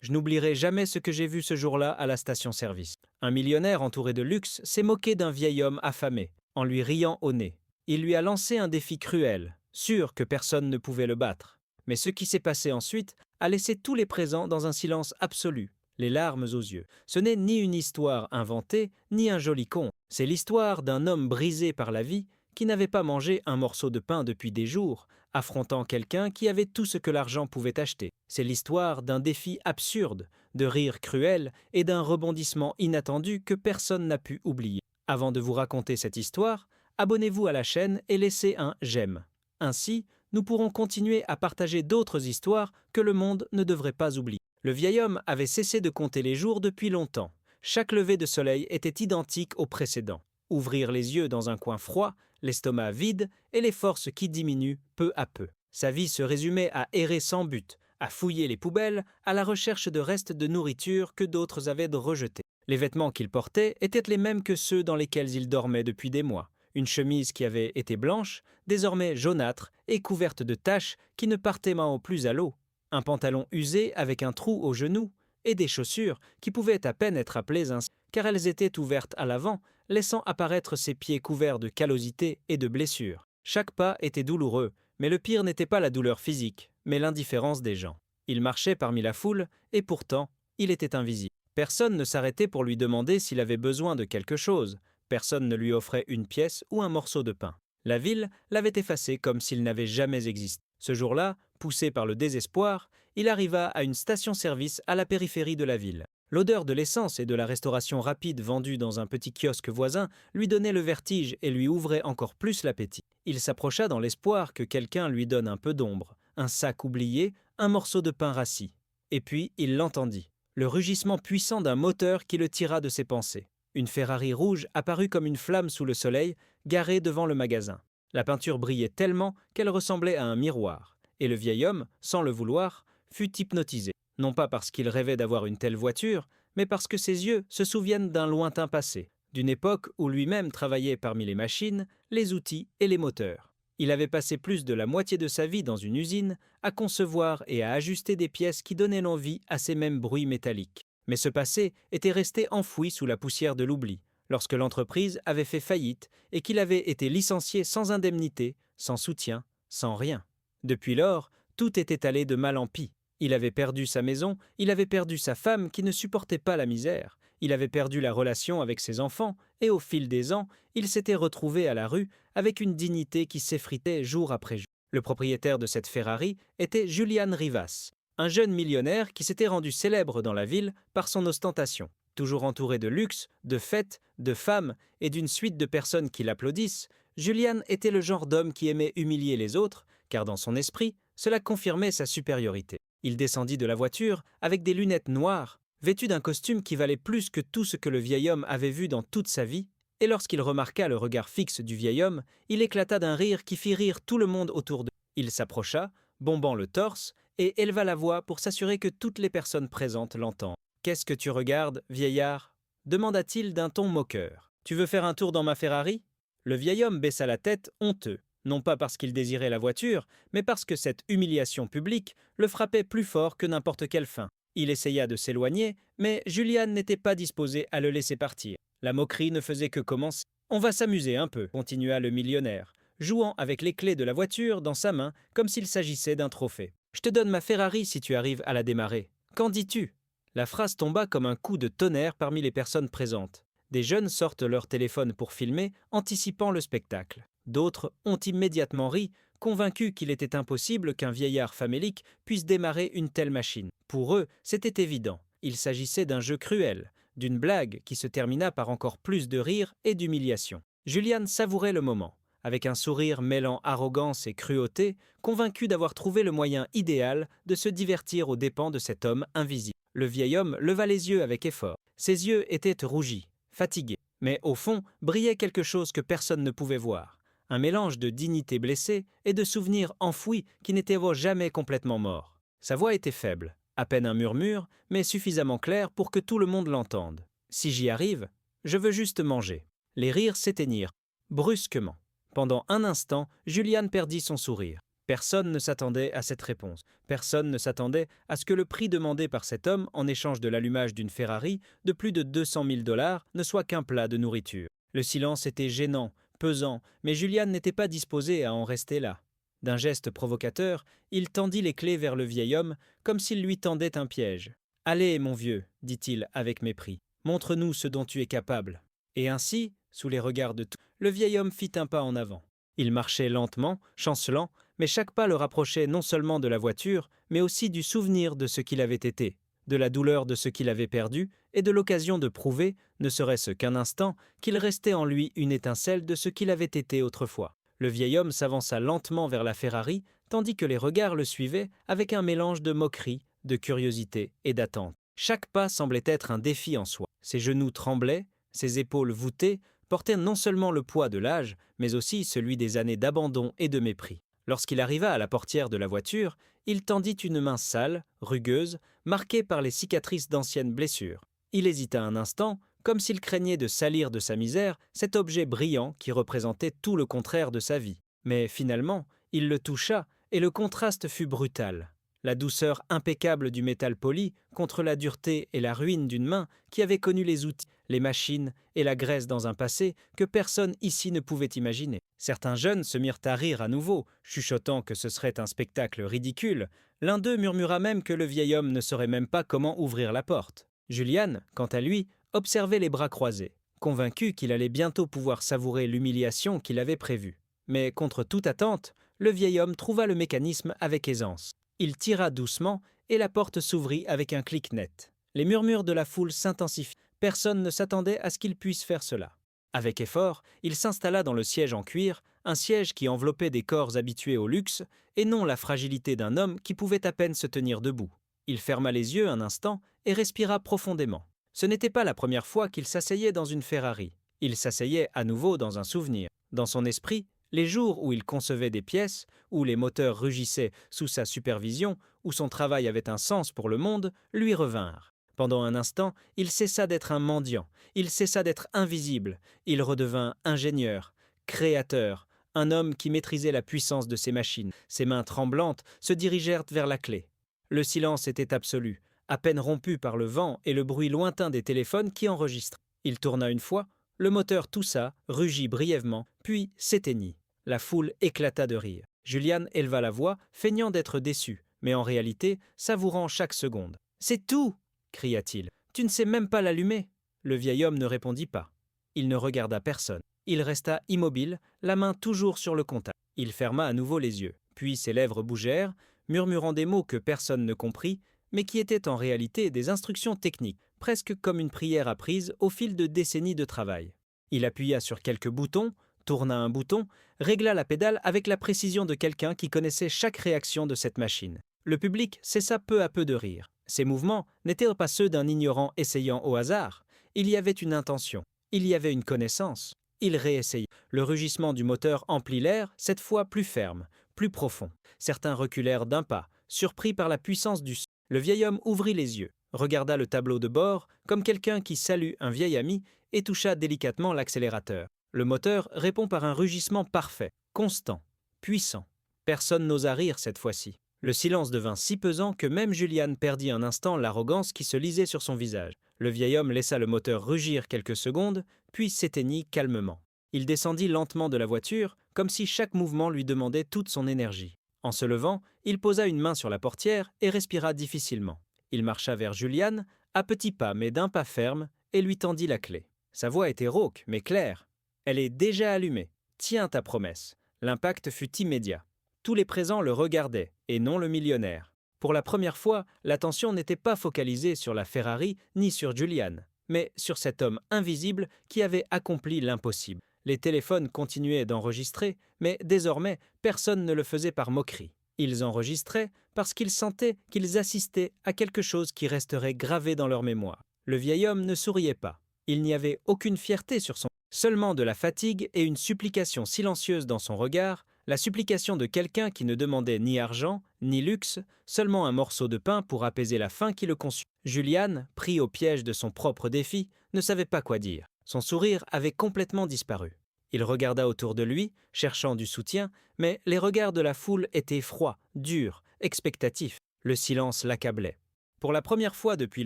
Je n'oublierai jamais ce que j'ai vu ce jour-là à la station-service. Un millionnaire entouré de luxe s'est moqué d'un vieil homme affamé, en lui riant au nez. Il lui a lancé un défi cruel, sûr que personne ne pouvait le battre. Mais ce qui s'est passé ensuite a laissé tous les présents dans un silence absolu, les larmes aux yeux. Ce n'est ni une histoire inventée, ni un joli conte. C'est l'histoire d'un homme brisé par la vie qui n'avait pas mangé un morceau de pain depuis des jours, affrontant quelqu'un qui avait tout ce que l'argent pouvait acheter. C'est l'histoire d'un défi absurde, de rires cruels et d'un rebondissement inattendu que personne n'a pu oublier. Avant de vous raconter cette histoire, abonnez-vous à la chaîne et laissez un j'aime. Ainsi, nous pourrons continuer à partager d'autres histoires que le monde ne devrait pas oublier. Le vieil homme avait cessé de compter les jours depuis longtemps. Chaque lever de soleil était identique au précédent. Ouvrir les yeux dans un coin froid, l'estomac vide et les forces qui diminuent peu à peu. Sa vie se résumait à errer sans but, à fouiller les poubelles, à la recherche de restes de nourriture que d'autres avaient rejetés. Les vêtements qu'il portait étaient les mêmes que ceux dans lesquels il dormait depuis des mois. Une chemise qui avait été blanche, désormais jaunâtre et couverte de taches qui ne partaient plus à l'eau. Un pantalon usé avec un trou au genou et des chaussures qui pouvaient à peine être appelées ainsi car elles étaient ouvertes à l'avant, laissant apparaître ses pieds couverts de callosités et de blessures. Chaque pas était douloureux, mais le pire n'était pas la douleur physique, mais l'indifférence des gens. Il marchait parmi la foule, et pourtant, il était invisible. Personne ne s'arrêtait pour lui demander s'il avait besoin de quelque chose. Personne ne lui offrait une pièce ou un morceau de pain. La ville l'avait effacé comme s'il n'avait jamais existé. Ce jour-là, poussé par le désespoir, il arriva à une station-service à la périphérie de la ville. L'odeur de l'essence et de la restauration rapide vendue dans un petit kiosque voisin lui donnait le vertige et lui ouvrait encore plus l'appétit. Il s'approcha dans l'espoir que quelqu'un lui donne un peu d'ombre, un sac oublié, un morceau de pain rassis. Et puis il l'entendit, le rugissement puissant d'un moteur qui le tira de ses pensées. Une Ferrari rouge apparut comme une flamme sous le soleil, garée devant le magasin. La peinture brillait tellement qu'elle ressemblait à un miroir, et le vieil homme, sans le vouloir, fut hypnotisé. Non pas parce qu'il rêvait d'avoir une telle voiture, mais parce que ses yeux se souviennent d'un lointain passé, d'une époque où lui-même travaillait parmi les machines, les outils et les moteurs. Il avait passé plus de la moitié de sa vie dans une usine, à concevoir et à ajuster des pièces qui donnaient l'envie à ces mêmes bruits métalliques. Mais ce passé était resté enfoui sous la poussière de l'oubli, lorsque l'entreprise avait fait faillite et qu'il avait été licencié sans indemnité, sans soutien, sans rien. Depuis lors, tout était allé de mal en pis. Il avait perdu sa maison, il avait perdu sa femme qui ne supportait pas la misère, il avait perdu la relation avec ses enfants, et au fil des ans, il s'était retrouvé à la rue avec une dignité qui s'effritait jour après jour. Le propriétaire de cette Ferrari était Julian Rivas, un jeune millionnaire qui s'était rendu célèbre dans la ville par son ostentation. Toujours entouré de luxe, de fêtes, de femmes et d'une suite de personnes qui l'applaudissent, Julian était le genre d'homme qui aimait humilier les autres, car dans son esprit, cela confirmait sa supériorité. Il descendit de la voiture avec des lunettes noires, vêtu d'un costume qui valait plus que tout ce que le vieil homme avait vu dans toute sa vie, et lorsqu'il remarqua le regard fixe du vieil homme, il éclata d'un rire qui fit rire tout le monde autour d'eux. Il s'approcha, bombant le torse, et éleva la voix pour s'assurer que toutes les personnes présentes l'entendent. « Qu'est-ce que tu regardes, vieillard » demanda-t-il d'un ton moqueur. « Tu veux faire un tour dans ma Ferrari » Le vieil homme baissa la tête, honteux. Non pas parce qu'il désirait la voiture, mais parce que cette humiliation publique le frappait plus fort que n'importe quelle fin. Il essaya de s'éloigner, mais Julian n'était pas disposé à le laisser partir. La moquerie ne faisait que commencer. « On va s'amuser un peu », continua le millionnaire, jouant avec les clés de la voiture dans sa main comme s'il s'agissait d'un trophée. « Je te donne ma Ferrari si tu arrives à la démarrer. Qu'en dis-tu » La phrase tomba comme un coup de tonnerre parmi les personnes présentes. Des jeunes sortent leur téléphone pour filmer, anticipant le spectacle. D'autres ont immédiatement ri, convaincus qu'il était impossible qu'un vieillard famélique puisse démarrer une telle machine. Pour eux, c'était évident. Il s'agissait d'un jeu cruel, d'une blague qui se termina par encore plus de rire et d'humiliation. Julian savourait le moment, avec un sourire mêlant arrogance et cruauté, convaincu d'avoir trouvé le moyen idéal de se divertir aux dépens de cet homme invisible. Le vieil homme leva les yeux avec effort. Ses yeux étaient rougis, fatigués, mais au fond brillait quelque chose que personne ne pouvait voir. Un mélange de dignité blessée et de souvenirs enfouis qui n'étaient jamais complètement morts. Sa voix était faible, à peine un murmure, mais suffisamment clair pour que tout le monde l'entende. « Si j'y arrive, je veux juste manger. » Les rires s'éteignirent, brusquement. Pendant un instant, Julian perdit son sourire. Personne ne s'attendait à cette réponse. Personne ne s'attendait à ce que le prix demandé par cet homme en échange de l'allumage d'une Ferrari de plus de 200 000 dollars ne soit qu'un plat de nourriture. Le silence était gênant, pesant, mais Julian n'était pas disposé à en rester là. D'un geste provocateur, il tendit les clés vers le vieil homme comme s'il lui tendait un piège. « Allez, mon vieux, dit-il avec mépris, montre-nous ce dont tu es capable. » Et ainsi, sous les regards de tous, le vieil homme fit un pas en avant. Il marchait lentement, chancelant, mais chaque pas le rapprochait non seulement de la voiture, mais aussi du souvenir de ce qu'il avait été, de la douleur de ce qu'il avait perdu et de l'occasion de prouver, ne serait-ce qu'un instant, qu'il restait en lui une étincelle de ce qu'il avait été autrefois. Le vieil homme s'avança lentement vers la Ferrari, tandis que les regards le suivaient avec un mélange de moquerie, de curiosité et d'attente. Chaque pas semblait être un défi en soi. Ses genoux tremblaient, ses épaules voûtées portaient non seulement le poids de l'âge, mais aussi celui des années d'abandon et de mépris. Lorsqu'il arriva à la portière de la voiture, il tendit une main sale, rugueuse, marquée par les cicatrices d'anciennes blessures. Il hésita un instant, comme s'il craignait de salir de sa misère cet objet brillant qui représentait tout le contraire de sa vie. Mais finalement, il le toucha et le contraste fut brutal. La douceur impeccable du métal poli contre la dureté et la ruine d'une main qui avait connu les outils, les machines et la graisse dans un passé que personne ici ne pouvait imaginer. Certains jeunes se mirent à rire à nouveau, chuchotant que ce serait un spectacle ridicule. L'un d'eux murmura même que le vieil homme ne saurait même pas comment ouvrir la porte. Julian, quant à lui, observait les bras croisés, convaincu qu'il allait bientôt pouvoir savourer l'humiliation qu'il avait prévue. Mais contre toute attente, le vieil homme trouva le mécanisme avec aisance. Il tira doucement et la porte s'ouvrit avec un clic net. Les murmures de la foule s'intensifièrent. Personne ne s'attendait à ce qu'il puisse faire cela. Avec effort, il s'installa dans le siège en cuir, un siège qui enveloppait des corps habitués au luxe, et non la fragilité d'un homme qui pouvait à peine se tenir debout. Il ferma les yeux un instant et respira profondément. Ce n'était pas la première fois qu'il s'asseyait dans une Ferrari. Il s'asseyait à nouveau dans un souvenir. Dans son esprit, les jours où il concevait des pièces, où les moteurs rugissaient sous sa supervision, où son travail avait un sens pour le monde, lui revinrent. Pendant un instant, il cessa d'être un mendiant, il cessa d'être invisible, il redevint ingénieur, créateur, un homme qui maîtrisait la puissance de ses machines. Ses mains tremblantes se dirigèrent vers la clé. Le silence était absolu, à peine rompu par le vent et le bruit lointain des téléphones qui enregistraient. Il tourna une fois, le moteur toussa, rugit brièvement, puis s'éteignit. La foule éclata de rire. Julian éleva la voix, feignant d'être déçu, mais en réalité savourant chaque seconde. « C'est tout !» cria-t-il. « Tu ne sais même pas l'allumer !» Le vieil homme ne répondit pas. Il ne regarda personne. Il resta immobile, la main toujours sur le contact. Il ferma à nouveau les yeux. Puis ses lèvres bougèrent, murmurant des mots que personne ne comprit, mais qui étaient en réalité des instructions techniques, presque comme une prière apprise au fil de décennies de travail. Il appuya sur quelques boutons, tourna un bouton, régla la pédale avec la précision de quelqu'un qui connaissait chaque réaction de cette machine. Le public cessa peu à peu de rire. Ces mouvements n'étaient pas ceux d'un ignorant essayant au hasard. Il y avait une intention, il y avait une connaissance. Il réessaya. Le rugissement du moteur emplit l'air, cette fois plus ferme, plus profond. Certains reculèrent d'un pas, surpris par la puissance du son. Le vieil homme ouvrit les yeux, regarda le tableau de bord comme quelqu'un qui salue un vieil ami et toucha délicatement l'accélérateur. Le moteur répond par un rugissement parfait, constant, puissant. Personne n'osa rire cette fois-ci. Le silence devint si pesant que même Julian perdit un instant l'arrogance qui se lisait sur son visage. Le vieil homme laissa le moteur rugir quelques secondes, puis s'éteignit calmement. Il descendit lentement de la voiture, comme si chaque mouvement lui demandait toute son énergie. En se levant, il posa une main sur la portière et respira difficilement. Il marcha vers Julian, à petits pas mais d'un pas ferme, et lui tendit la clé. Sa voix était rauque, mais claire. « Elle est déjà allumée. Tiens ta promesse. » L'impact fut immédiat. Tous les présents le regardaient, et non le millionnaire. Pour la première fois, l'attention n'était pas focalisée sur la Ferrari ni sur Julian, mais sur cet homme invisible qui avait accompli l'impossible. Les téléphones continuaient d'enregistrer, mais désormais, personne ne le faisait par moquerie. Ils enregistraient parce qu'ils sentaient qu'ils assistaient à quelque chose qui resterait gravé dans leur mémoire. Le vieil homme ne souriait pas. Il n'y avait aucune fierté sur son seulement de la fatigue et une supplication silencieuse dans son regard, la supplication de quelqu'un qui ne demandait ni argent, ni luxe, seulement un morceau de pain pour apaiser la faim qui le consumait. Julian, pris au piège de son propre défi, ne savait pas quoi dire. Son sourire avait complètement disparu. Il regarda autour de lui, cherchant du soutien, mais les regards de la foule étaient froids, durs, expectatifs. Le silence l'accablait. Pour la première fois depuis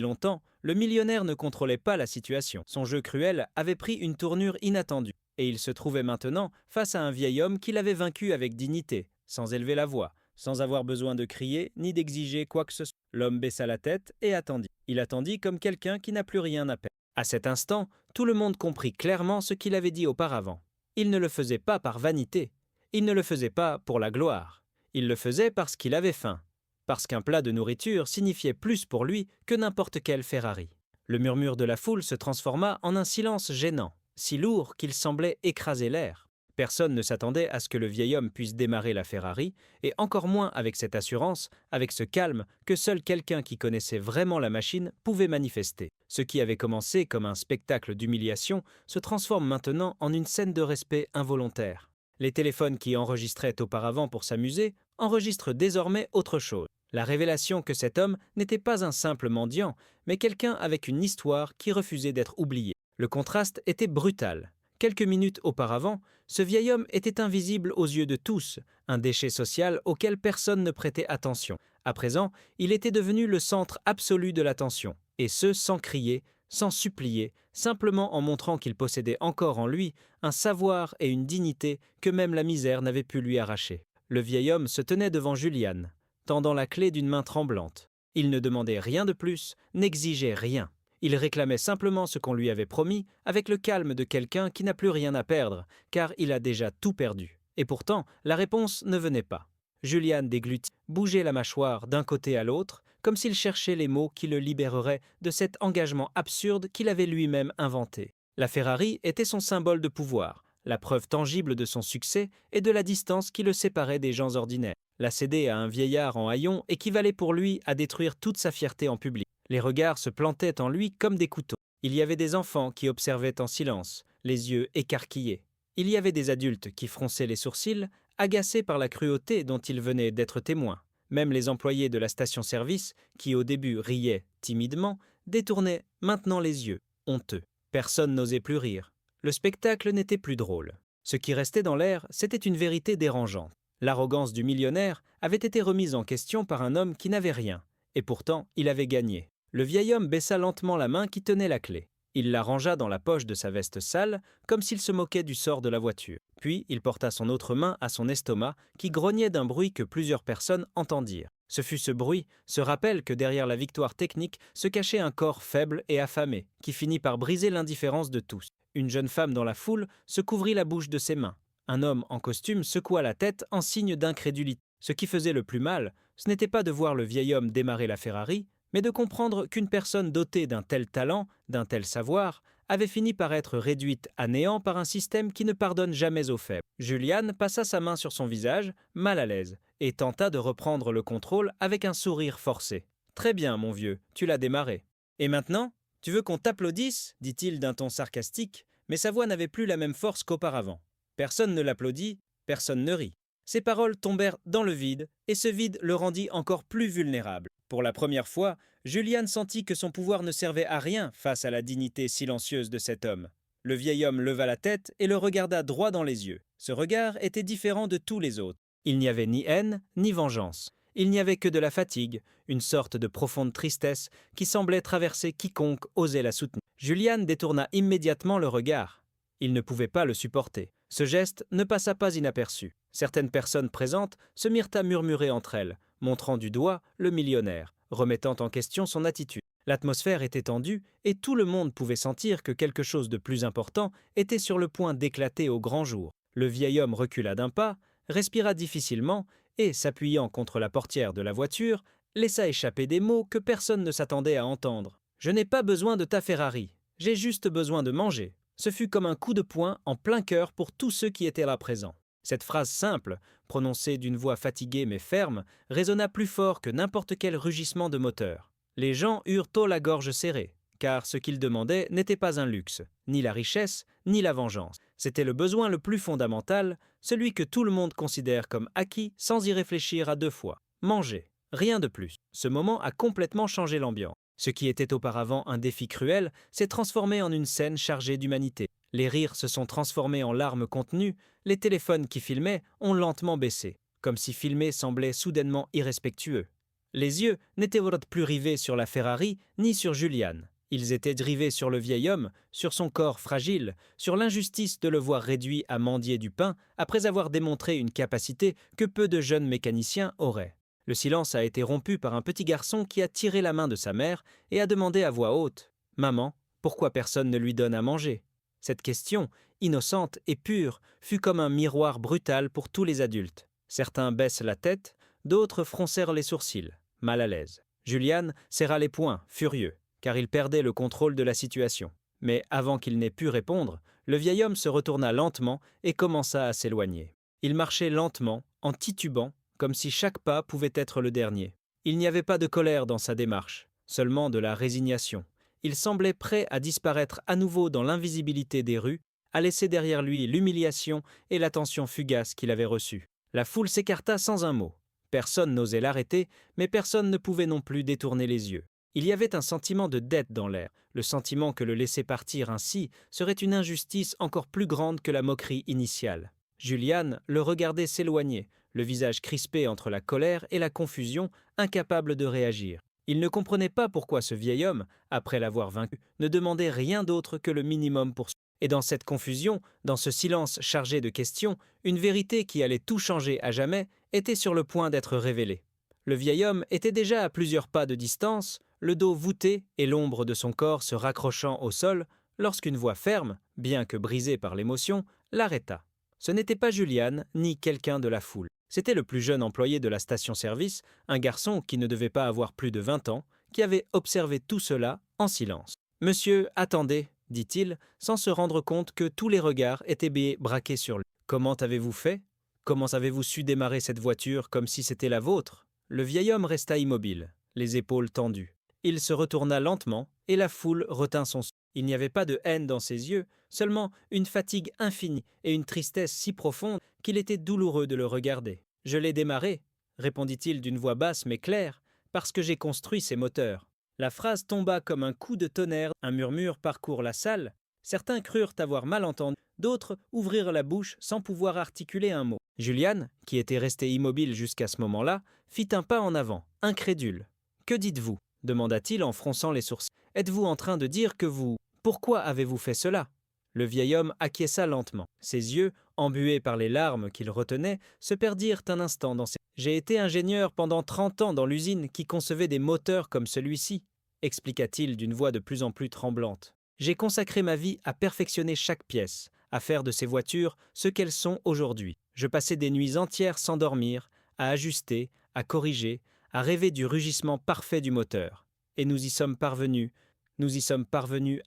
longtemps, le millionnaire ne contrôlait pas la situation. Son jeu cruel avait pris une tournure inattendue, et il se trouvait maintenant face à un vieil homme qui l'avait vaincu avec dignité, sans élever la voix, sans avoir besoin de crier ni d'exiger quoi que ce soit. L'homme baissa la tête et attendit. Il attendit comme quelqu'un qui n'a plus rien à perdre. À cet instant, tout le monde comprit clairement ce qu'il avait dit auparavant. Il ne le faisait pas par vanité. Il ne le faisait pas pour la gloire. Il le faisait parce qu'il avait faim. Parce qu'un plat de nourriture signifiait plus pour lui que n'importe quel Ferrari. Le murmure de la foule se transforma en un silence gênant, si lourd qu'il semblait écraser l'air. Personne ne s'attendait à ce que le vieil homme puisse démarrer la Ferrari, et encore moins avec cette assurance, avec ce calme que seul quelqu'un qui connaissait vraiment la machine pouvait manifester. Ce qui avait commencé comme un spectacle d'humiliation se transforme maintenant en une scène de respect involontaire. Les téléphones qui enregistraient auparavant pour s'amuser enregistrent désormais autre chose. La révélation que cet homme n'était pas un simple mendiant, mais quelqu'un avec une histoire qui refusait d'être oublié. Le contraste était brutal. Quelques minutes auparavant, ce vieil homme était invisible aux yeux de tous, un déchet social auquel personne ne prêtait attention. À présent, il était devenu le centre absolu de l'attention, et ce sans crier, sans supplier, simplement en montrant qu'il possédait encore en lui un savoir et une dignité que même la misère n'avait pu lui arracher. Le vieil homme se tenait devant Juliane, tendant la clé d'une main tremblante. Il ne demandait rien de plus, n'exigeait rien. Il réclamait simplement ce qu'on lui avait promis, avec le calme de quelqu'un qui n'a plus rien à perdre, car il a déjà tout perdu. Et pourtant, la réponse ne venait pas. Juliane déglutit, bougeait la mâchoire d'un côté à l'autre, comme s'il cherchait les mots qui le libéreraient de cet engagement absurde qu'il avait lui-même inventé. La Ferrari était son symbole de pouvoir, la preuve tangible de son succès et de la distance qui le séparait des gens ordinaires. La céder à un vieillard en haillons équivalait pour lui à détruire toute sa fierté en public. Les regards se plantaient en lui comme des couteaux. Il y avait des enfants qui observaient en silence, les yeux écarquillés. Il y avait des adultes qui fronçaient les sourcils, agacés par la cruauté dont ils venaient d'être témoins. Même les employés de la station-service, qui au début riaient timidement, détournaient maintenant les yeux, honteux. Personne n'osait plus rire. Le spectacle n'était plus drôle. Ce qui restait dans l'air, c'était une vérité dérangeante. L'arrogance du millionnaire avait été remise en question par un homme qui n'avait rien, et pourtant il avait gagné. Le vieil homme baissa lentement la main qui tenait la clé. Il la rangea dans la poche de sa veste sale, comme s'il se moquait du sort de la voiture. Puis il porta son autre main à son estomac, qui grognait d'un bruit que plusieurs personnes entendirent. Ce fut ce bruit, ce rappel que derrière la victoire technique se cachait un corps faible et affamé, qui finit par briser l'indifférence de tous. Une jeune femme dans la foule se couvrit la bouche de ses mains. Un homme en costume secoua la tête en signe d'incrédulité. Ce qui faisait le plus mal, ce n'était pas de voir le vieil homme démarrer la Ferrari, mais de comprendre qu'une personne dotée d'un tel talent, d'un tel savoir, avait fini par être réduite à néant par un système qui ne pardonne jamais aux faibles. Juliane passa sa main sur son visage, mal à l'aise, et tenta de reprendre le contrôle avec un sourire forcé. « Très bien, mon vieux, tu l'as démarré. Et maintenant, tu veux qu'on t'applaudisse » dit-il d'un ton sarcastique, mais sa voix n'avait plus la même force qu'auparavant. Personne ne l'applaudit, personne ne rit. Ses paroles tombèrent dans le vide, et ce vide le rendit encore plus vulnérable. Pour la première fois, Juliane sentit que son pouvoir ne servait à rien face à la dignité silencieuse de cet homme. Le vieil homme leva la tête et le regarda droit dans les yeux. Ce regard était différent de tous les autres. Il n'y avait ni haine, ni vengeance. Il n'y avait que de la fatigue, une sorte de profonde tristesse qui semblait traverser quiconque osait la soutenir. Juliane détourna immédiatement le regard. Il ne pouvait pas le supporter. Ce geste ne passa pas inaperçu. Certaines personnes présentes se mirent à murmurer entre elles, montrant du doigt le millionnaire, remettant en question son attitude. L'atmosphère était tendue et tout le monde pouvait sentir que quelque chose de plus important était sur le point d'éclater au grand jour. Le vieil homme recula d'un pas, respira difficilement et, s'appuyant contre la portière de la voiture, laissa échapper des mots que personne ne s'attendait à entendre. « Je n'ai pas besoin de ta Ferrari, j'ai juste besoin de manger. » Ce fut comme un coup de poing en plein cœur pour tous ceux qui étaient là présents. Cette phrase simple, prononcée d'une voix fatiguée mais ferme, résonna plus fort que n'importe quel rugissement de moteur. Les gens eurent tôt la gorge serrée, car ce qu'ils demandaient n'était pas un luxe, ni la richesse, ni la vengeance. C'était le besoin le plus fondamental, celui que tout le monde considère comme acquis sans y réfléchir à deux fois. Manger, rien de plus. Ce moment a complètement changé l'ambiance. Ce qui était auparavant un défi cruel s'est transformé en une scène chargée d'humanité. Les rires se sont transformés en larmes contenues, les téléphones qui filmaient ont lentement baissé, comme si filmer semblait soudainement irrespectueux. Les yeux n'étaient plus rivés sur la Ferrari ni sur Juliane. Ils étaient rivés sur le vieil homme, sur son corps fragile, sur l'injustice de le voir réduit à mendier du pain après avoir démontré une capacité que peu de jeunes mécaniciens auraient. Le silence a été rompu par un petit garçon qui a tiré la main de sa mère et a demandé à voix haute « Maman, pourquoi personne ne lui donne à manger ?» Cette question, innocente et pure, fut comme un miroir brutal pour tous les adultes. Certains baissent la tête, d'autres froncèrent les sourcils, mal à l'aise. Julian serra les poings, furieux, car il perdait le contrôle de la situation. Mais avant qu'il n'ait pu répondre, le vieil homme se retourna lentement et commença à s'éloigner. Il marchait lentement, en titubant, comme si chaque pas pouvait être le dernier. Il n'y avait pas de colère dans sa démarche, seulement de la résignation. Il semblait prêt à disparaître à nouveau dans l'invisibilité des rues, à laisser derrière lui l'humiliation et l'attention fugace qu'il avait reçue. La foule s'écarta sans un mot. Personne n'osait l'arrêter, mais personne ne pouvait non plus détourner les yeux. Il y avait un sentiment de dette dans l'air, le sentiment que le laisser partir ainsi serait une injustice encore plus grande que la moquerie initiale. Julian le regardait s'éloigner, le visage crispé entre la colère et la confusion, incapable de réagir. Il ne comprenait pas pourquoi ce vieil homme, après l'avoir vaincu, ne demandait rien d'autre que le minimum pour... Et dans cette confusion, dans ce silence chargé de questions, une vérité qui allait tout changer à jamais était sur le point d'être révélée. Le vieil homme était déjà à plusieurs pas de distance, le dos voûté et l'ombre de son corps se raccrochant au sol, lorsqu'une voix ferme, bien que brisée par l'émotion, l'arrêta. Ce n'était pas Julian, ni quelqu'un de la foule. C'était le plus jeune employé de la station-service, un garçon qui ne devait pas avoir plus de 20 ans, qui avait observé tout cela en silence. « Monsieur, attendez », dit-il, sans se rendre compte que tous les regards étaient braqués sur lui. « Comment avez-vous fait ? Comment avez-vous su démarrer cette voiture comme si c'était la vôtre ?» Le vieil homme resta immobile, les épaules tendues. Il se retourna lentement, et la foule retint son souffle. Il n'y avait pas de haine dans ses yeux, seulement une fatigue infinie et une tristesse si profonde qu'il était douloureux de le regarder. « Je l'ai démarré, » répondit-il d'une voix basse mais claire, « parce que j'ai construit ces moteurs. » La phrase tomba comme un coup de tonnerre, un murmure parcourt la salle. Certains crurent avoir mal entendu, d'autres ouvrirent la bouche sans pouvoir articuler un mot. Julian, qui était resté immobile jusqu'à ce moment-là, fit un pas en avant, incrédule. « Que dites-vous » demanda-t-il en fronçant les sourcils. « Êtes-vous en train de dire que vous... Pourquoi avez-vous fait cela ?» Le vieil homme acquiesça lentement. Ses yeux, embués par les larmes qu'il retenait, se perdirent un instant dans ses... « J'ai été ingénieur pendant 30 ans dans l'usine qui concevait des moteurs comme celui-ci, » expliqua-t-il d'une voix de plus en plus tremblante. « J'ai consacré ma vie à perfectionner chaque pièce, à faire de ces voitures ce qu'elles sont aujourd'hui. Je passais des nuits entières sans dormir, à ajuster, à corriger, à rêver du rugissement parfait du moteur. Et nous y sommes parvenus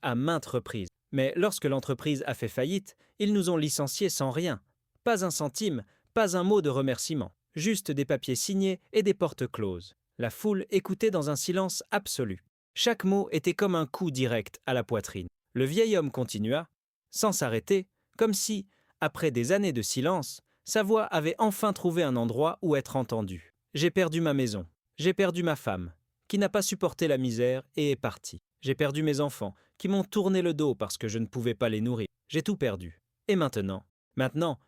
à maintes reprises. Mais lorsque l'entreprise a fait faillite, ils nous ont licenciés sans rien. Pas un centime, pas un mot de remerciement. Juste des papiers signés et des portes closes. » La foule écoutait dans un silence absolu. Chaque mot était comme un coup direct à la poitrine. Le vieil homme continua, sans s'arrêter, comme si, après des années de silence, sa voix avait enfin trouvé un endroit où être entendue. « J'ai perdu ma maison. J'ai perdu ma femme, qui n'a pas supporté la misère et est partie. J'ai perdu mes enfants, qui m'ont tourné le dos parce que je ne pouvais pas les nourrir. J'ai tout perdu. Et maintenant,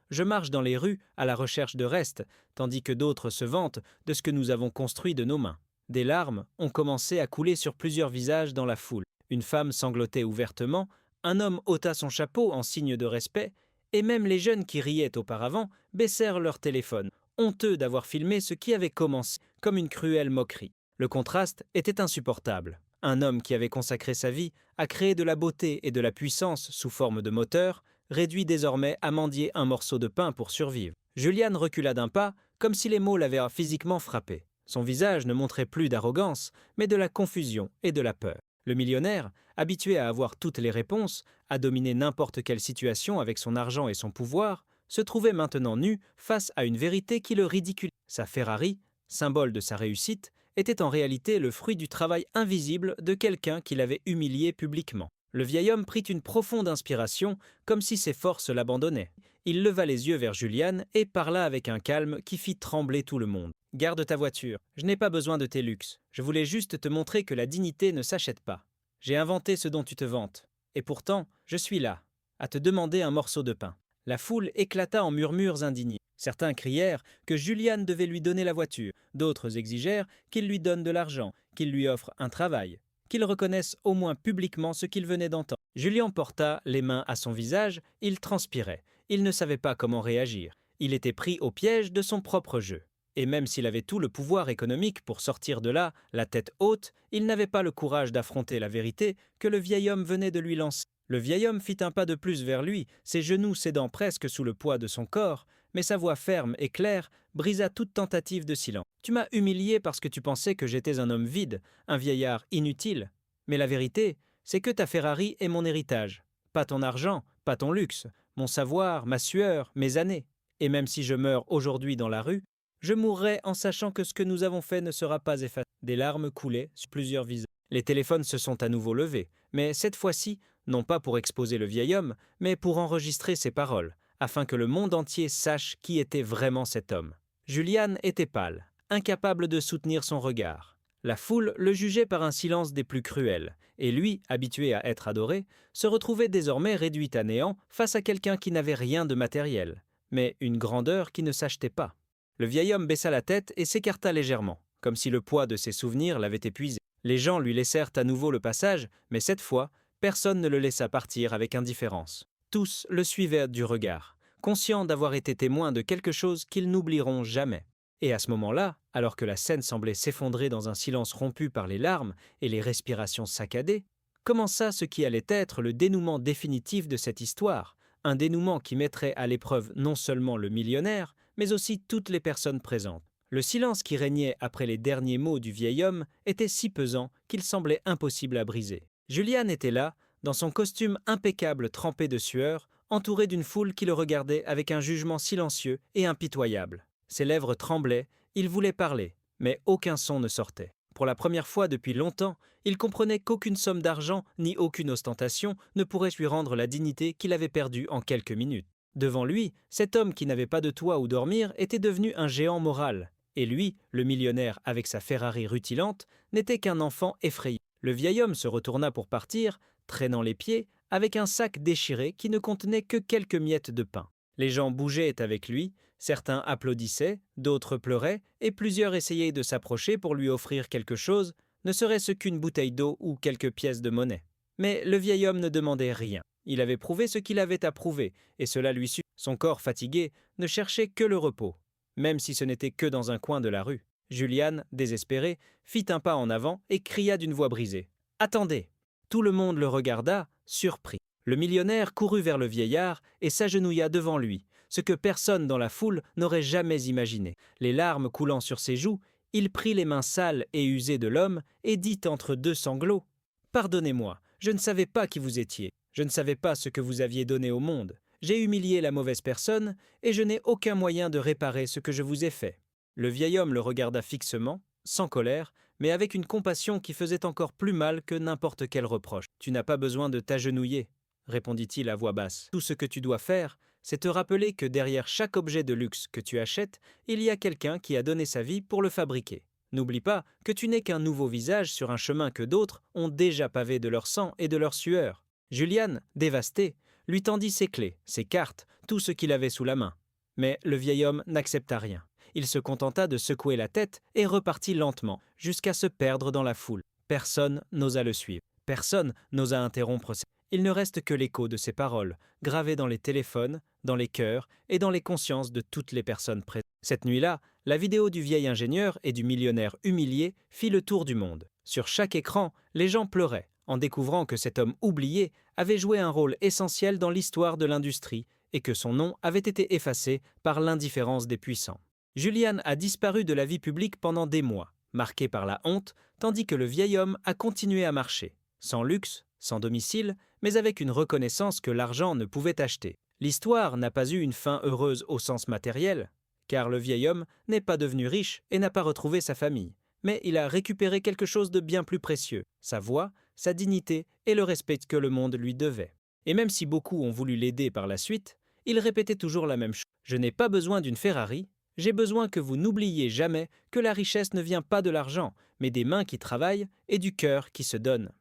je marche dans les rues à la recherche de restes, tandis que d'autres se vantent de ce que nous avons construit de nos mains. » Des larmes ont commencé à couler sur plusieurs visages dans la foule. Une femme sanglotait ouvertement, un homme ôta son chapeau en signe de respect, et même les jeunes qui riaient auparavant baissèrent leur téléphone, honteux d'avoir filmé ce qui avait commencé comme une cruelle moquerie. Le contraste était insupportable. Un homme qui avait consacré sa vie à créer de la beauté et de la puissance sous forme de moteur, réduit désormais à mendier un morceau de pain pour survivre. Julian recula d'un pas, comme si les mots l'avaient physiquement frappé. Son visage ne montrait plus d'arrogance, mais de la confusion et de la peur. Le millionnaire, habitué à avoir toutes les réponses, à dominer n'importe quelle situation avec son argent et son pouvoir, se trouvait maintenant nu face à une vérité qui le ridiculisait. Sa Ferrari, symbole de sa réussite, était en réalité le fruit du travail invisible de quelqu'un qui l'avait humilié publiquement. Le vieil homme prit une profonde inspiration, comme si ses forces l'abandonnaient. Il leva les yeux vers Julian et parla avec un calme qui fit trembler tout le monde. « Garde ta voiture, je n'ai pas besoin de tes luxes. Je voulais juste te montrer que la dignité ne s'achète pas. J'ai inventé ce dont tu te vantes. Et pourtant, je suis là, à te demander un morceau de pain. La foule éclata en murmures indignés. Certains crièrent que Julian devait lui donner la voiture, d'autres exigèrent qu'il lui donne de l'argent, qu'il lui offre un travail, qu'il reconnaisse au moins publiquement ce qu'il venait d'entendre. Julien porta les mains à son visage, il transpirait, il ne savait pas comment réagir, il était pris au piège de son propre jeu. Et même s'il avait tout le pouvoir économique pour sortir de là, la tête haute, il n'avait pas le courage d'affronter la vérité que le vieil homme venait de lui lancer. Le vieil homme fit un pas de plus vers lui, ses genoux cédant presque sous le poids de son corps, mais sa voix ferme et claire brisa toute tentative de silence. « Tu m'as humilié parce que tu pensais que j'étais un homme vide, un vieillard inutile. Mais la vérité, c'est que ta Ferrari est mon héritage. Pas ton argent, pas ton luxe, mon savoir, ma sueur, mes années. Et même si je meurs aujourd'hui dans la rue, je mourrai en sachant que ce que nous avons fait ne sera pas effacé. » Des larmes coulaient sur plusieurs visages. Les téléphones se sont à nouveau levés, mais cette fois-ci, non pas pour exposer le vieil homme, mais pour enregistrer ses paroles, afin que le monde entier sache qui était vraiment cet homme. Julian était pâle, incapable de soutenir son regard. La foule le jugeait par un silence des plus cruels, et lui, habitué à être adoré, se retrouvait désormais réduit à néant face à quelqu'un qui n'avait rien de matériel, mais une grandeur qui ne s'achetait pas. Le vieil homme baissa la tête et s'écarta légèrement, comme si le poids de ses souvenirs l'avait épuisé. Les gens lui laissèrent à nouveau le passage, mais cette fois, personne ne le laissa partir avec indifférence. Tous le suivaient du regard, conscients d'avoir été témoins de quelque chose qu'ils n'oublieront jamais. Et à ce moment-là, alors que la scène semblait s'effondrer dans un silence rompu par les larmes et les respirations saccadées, commença ce qui allait être le dénouement définitif de cette histoire, un dénouement qui mettrait à l'épreuve non seulement le millionnaire, mais aussi toutes les personnes présentes. Le silence qui régnait après les derniers mots du vieil homme était si pesant qu'il semblait impossible à briser. Julian était là, dans son costume impeccable trempé de sueur, entouré d'une foule qui le regardait avec un jugement silencieux et impitoyable. Ses lèvres tremblaient, il voulait parler, mais aucun son ne sortait. Pour la première fois depuis longtemps, il comprenait qu'aucune somme d'argent ni aucune ostentation ne pourrait lui rendre la dignité qu'il avait perdue en quelques minutes. Devant lui, cet homme qui n'avait pas de toit où dormir était devenu un géant moral, et lui, le millionnaire avec sa Ferrari rutilante, n'était qu'un enfant effrayé. Le vieil homme se retourna pour partir, traînant les pieds, avec un sac déchiré qui ne contenait que quelques miettes de pain. Les gens bougeaient avec lui, certains applaudissaient, d'autres pleuraient, et plusieurs essayaient de s'approcher pour lui offrir quelque chose, ne serait-ce qu'une bouteille d'eau ou quelques pièces de monnaie. Mais le vieil homme ne demandait rien. Il avait prouvé ce qu'il avait à prouver, et cela lui suffisait. Son corps fatigué ne cherchait que le repos, même si ce n'était que dans un coin de la rue. Julian, désespéré, fit un pas en avant et cria d'une voix brisée. « Attendez !» Tout le monde le regarda, surpris. Le millionnaire courut vers le vieillard et s'agenouilla devant lui, ce que personne dans la foule n'aurait jamais imaginé. Les larmes coulant sur ses joues, il prit les mains sales et usées de l'homme et dit entre deux sanglots « Pardonnez-moi, je ne savais pas qui vous étiez. Je ne savais pas ce que vous aviez donné au monde. J'ai humilié la mauvaise personne et je n'ai aucun moyen de réparer ce que je vous ai fait. » Le vieil homme le regarda fixement, sans colère, mais avec une compassion qui faisait encore plus mal que n'importe quel reproche. « Tu n'as pas besoin de t'agenouiller, » répondit-il à voix basse. « Tout ce que tu dois faire, c'est te rappeler que derrière chaque objet de luxe que tu achètes, il y a quelqu'un qui a donné sa vie pour le fabriquer. N'oublie pas que tu n'es qu'un nouveau visage sur un chemin que d'autres ont déjà pavé de leur sang et de leur sueur. » Julian, dévasté, lui tendit ses clés, ses cartes, tout ce qu'il avait sous la main. Mais le vieil homme n'accepta rien. Il se contenta de secouer la tête et repartit lentement, jusqu'à se perdre dans la foule. Personne n'osa le suivre. Personne n'osa interrompre. Il ne reste que l'écho de ses paroles, gravées dans les téléphones, dans les cœurs et dans les consciences de toutes les personnes présentes. Cette nuit-là, la vidéo du vieil ingénieur et du millionnaire humilié fit le tour du monde. Sur chaque écran, les gens pleuraient, en découvrant que cet homme oublié avait joué un rôle essentiel dans l'histoire de l'industrie et que son nom avait été effacé par l'indifférence des puissants. Julian a disparu de la vie publique pendant des mois, marqué par la honte, tandis que le vieil homme a continué à marcher, sans luxe, sans domicile, mais avec une reconnaissance que l'argent ne pouvait acheter. L'histoire n'a pas eu une fin heureuse au sens matériel, car le vieil homme n'est pas devenu riche et n'a pas retrouvé sa famille, mais il a récupéré quelque chose de bien plus précieux, sa voix, sa dignité et le respect que le monde lui devait. Et même si beaucoup ont voulu l'aider par la suite, il répétait toujours la même chose. « Je n'ai pas besoin d'une Ferrari, j'ai besoin que vous n'oubliez jamais que la richesse ne vient pas de l'argent, mais des mains qui travaillent et du cœur qui se donne. »